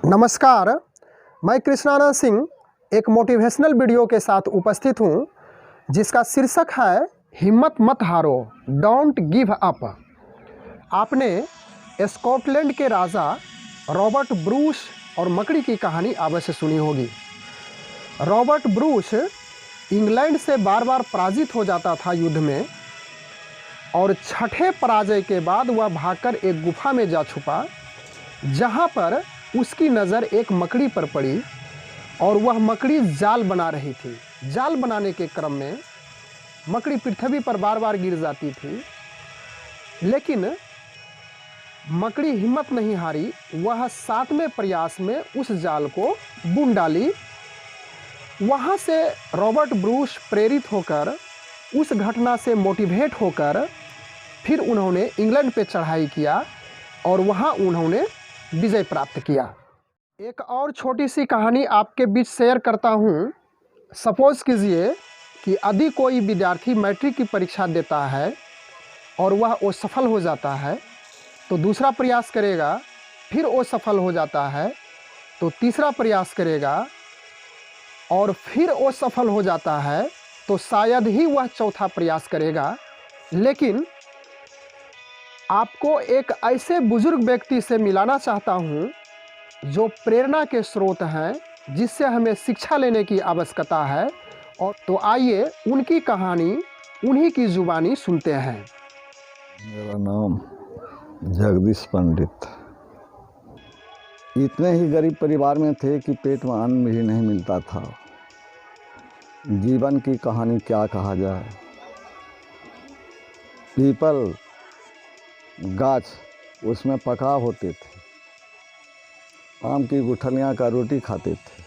नमस्कार, मैं कृष्णानंद सिंह एक मोटिवेशनल वीडियो के साथ उपस्थित हूं, जिसका शीर्षक है हिम्मत मत हारो, डोंट गिव अप। आपने स्कॉटलैंड के राजा रॉबर्ट ब्रूस और मकड़ी की कहानी अवश्य सुनी होगी। रॉबर्ट ब्रूस इंग्लैंड से बार बार पराजित हो जाता था युद्ध में, और छठे पराजय के बाद वह भागकर एक गुफा में जा छुपा, जहां पर उसकी नज़र एक मकड़ी पर पड़ी और वह मकड़ी जाल बना रही थी। जाल बनाने के क्रम में मकड़ी पृथ्वी पर बार बार गिर जाती थी, लेकिन मकड़ी हिम्मत नहीं हारी। वह 7वें प्रयास में उस जाल को बुन डाली। वहाँ से रॉबर्ट ब्रूस प्रेरित होकर, उस घटना से मोटिवेट होकर फिर उन्होंने इंग्लैंड पे चढ़ाई किया और वहाँ उन्होंने विजय प्राप्त किया। एक और छोटी सी कहानी आपके बीच शेयर करता हूँ। सपोज़ कीजिए कि यदि कोई विद्यार्थी मैट्रिक की परीक्षा देता है और वह असफल हो जाता है, तो दूसरा प्रयास करेगा, फिर असफल हो जाता है तो तीसरा प्रयास करेगा, और फिर असफल हो जाता है तो शायद ही वह चौथा प्रयास करेगा। लेकिन आपको एक ऐसे बुजुर्ग व्यक्ति से मिलाना चाहता हूँ जो प्रेरणा के स्रोत हैं, जिससे हमें शिक्षा लेने की आवश्यकता है। और तो आइए उनकी कहानी, उन्हीं की जुबानी सुनते हैं। मेरा नाम जगदीश पंडित। इतने ही गरीब परिवार में थे कि पेट में अन्न भी नहीं मिलता था। जीवन की कहानी क्या कहा जाए। पीपल गाछ उसमें पका होते थे, आम की गुठलियाँ का रोटी खाते थे।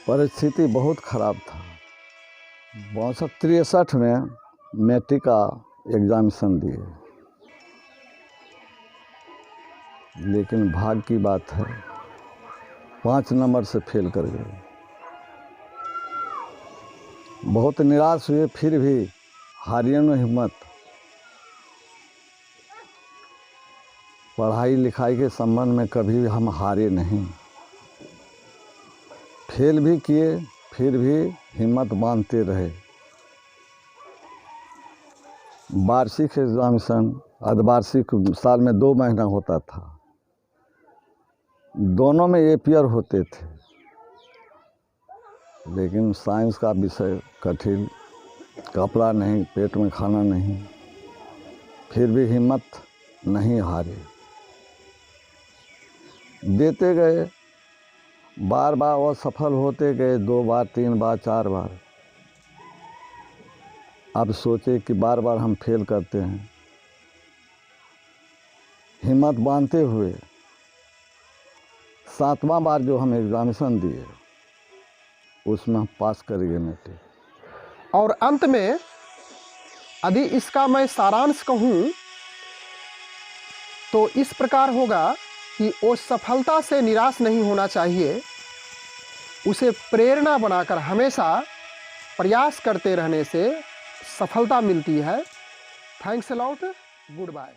परिस्थिति बहुत ख़राब था। 62-63 में मैट्रिक का एग्जामिनेशन दिए, लेकिन भाग्य की बात है 5 नंबर से फेल कर गए। बहुत निराश हुए, फिर भी हारिए न हिम्मत। पढ़ाई लिखाई के संबंध में कभी भी हम हारे नहीं। फेल भी किए, फिर भी हिम्मत बांधते रहे। वार्षिक एग्जामिनेशन अर्धवार्षिक साल में 2 महीना होता था। दोनों में एपियर होते थे, लेकिन साइंस का विषय कठिन, कपड़ा नहीं, पेट में खाना नहीं, फिर भी हिम्मत नहीं हारे। देते गए, बार बार असफल होते गए, 2 बार 3 बार 4 बार। अब सोचे कि बार बार हम फेल करते हैं। हिम्मत बांधते हुए 7वां बार जो हम एग्जामिनेशन दिए, उसमें हम पास कर गए मैट्रिक। और अंत में यदि इसका मैं सारांश कहूँ तो इस प्रकार होगा कि वो सफलता से निराश नहीं होना चाहिए, उसे प्रेरणा बनाकर हमेशा प्रयास करते रहने से सफलता मिलती है। Thanks a lot, good bye.